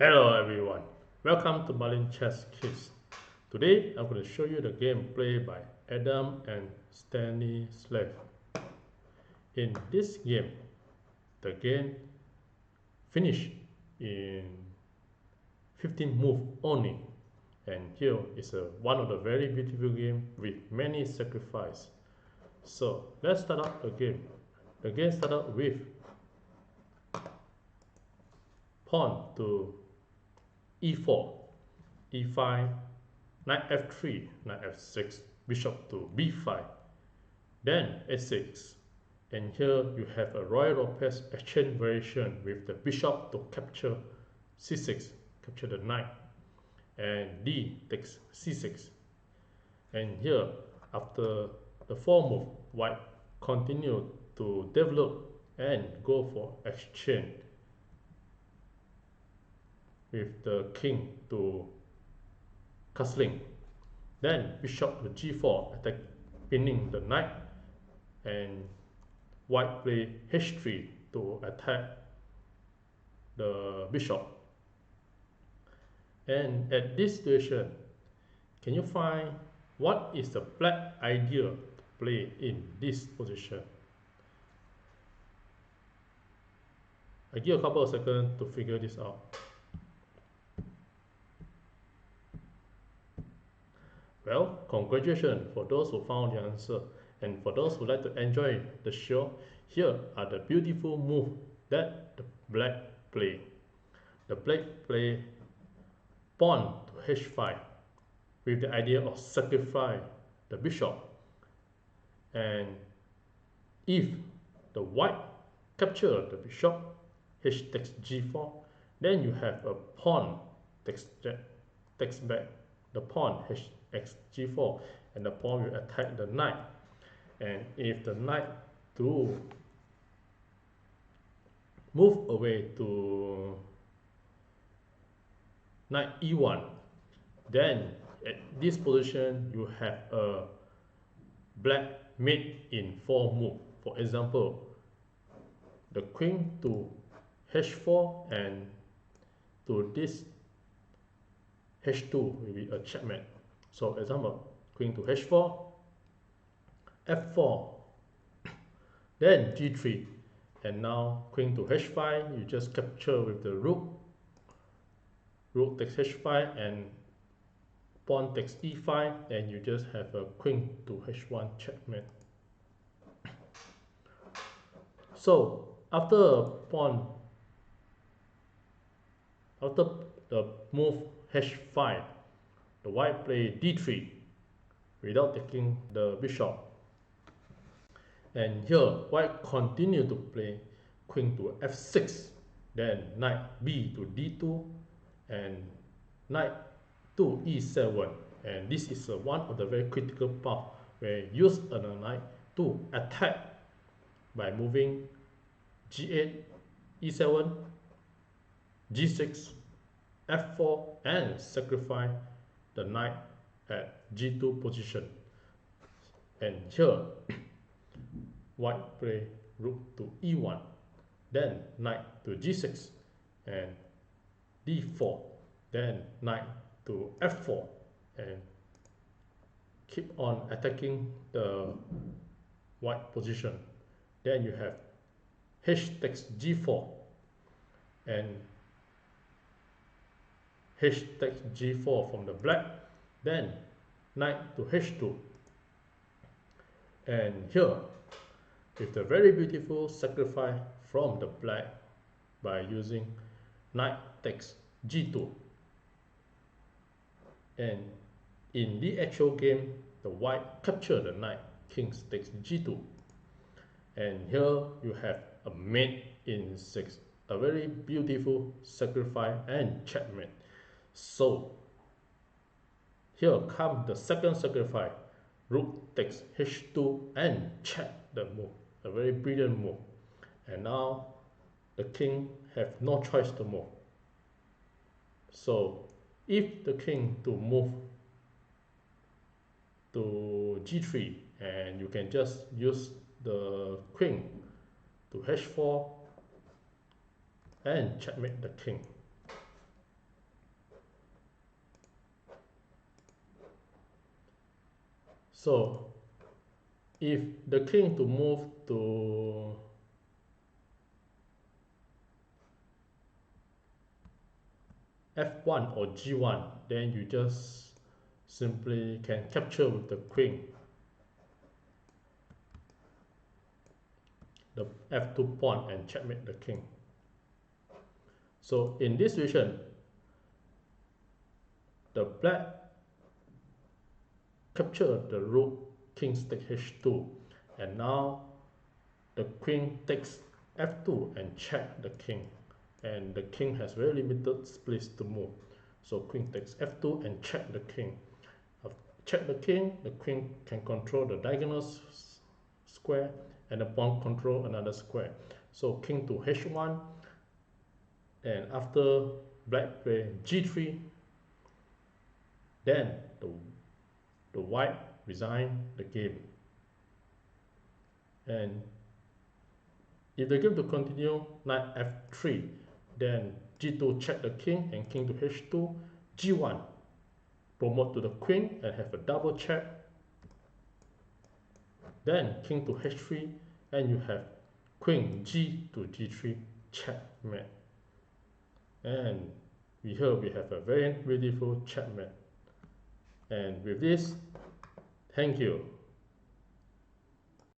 Hello everyone, welcome to Marlin Chess Kids. Today I'm going to show you the game played by Adam and Stanislav. In this game, the game finished in 15 moves only, and here is one of the very beautiful game with many sacrifices. So let's start up the game. The game started with pawn to e4, e5, knight f3, knight f6, bishop to b5, then a6, and here you have a Ruy Lopez exchange variation with the bishop to capture c6, capture the knight, and d takes c6, and here after the 4 move, white continue to develop and go for exchange with the king to castling, then bishop to g4 attack pinning the knight, and white play h3 to attack the bishop. And at this situation, can you find what is the black idea to play in this position? I give a couple of seconds to figure this out. Well, congratulations for those who found the answer, and for those who like to enjoy the show, here are the beautiful moves that the black play. The black play pawn to h5 with the idea of sacrifice the bishop, and if the white capture the bishop, h takes g4, then you have a pawn takes back the pawn Kxg4, and the pawn will attack the knight. And if the knight to move away to knight e1, then at this position you have a black mate in 4 moves. For example, the queen to h4 and to this h2 will be a checkmate. So example, queen to h4, f4, then g3, and now queen to h5, you just capture with the rook takes h5, and pawn takes e5, and you just have a queen to h1 checkmate. So after the move h5, the white play d3 without taking the bishop, and here white continue to play queen to f6, then knight b to d2, and knight to e7, and this is one of the very critical path where you use a knight to attack by moving g8, e7, g6, f4, and sacrifice the knight at g2 position. And here white play rook to e1, then knight to g6 and d4, then knight to f4, and keep on attacking the white position. Then you have h takes g4 and h takes g4 from the black, then knight to h2, and here with the very beautiful sacrifice from the black by using knight takes g2. And in the actual game, the white capture the knight, king takes g2, and here you have a mate in 6, a very beautiful sacrifice and checkmate. So here comes the second sacrifice, rook takes h2 and check the move, a very brilliant move. And now the king have no choice to move. So if the king to move to g3, and you can just use the queen to h4 and checkmate the king. So if the king to move to f1 or g1, then you just simply can capture with the queen the f2 pawn and checkmate the king. So in this situation, the black capture the rook, king takes h2, and now the queen takes f2 and check the king, and the king has very limited space to move. So queen takes f2 and check the king. Check the king, the queen can control the diagonal square and the pawn control another square. So king to h1, and after black play g3, then the white resign the game. And if the game to continue, knight f3, then g2 check the king and king to h2, g1 promote to the queen and have a double check, then king to h3, and you have queen g to g3 checkmate. And here we have a very beautiful checkmate. And with this, thank you.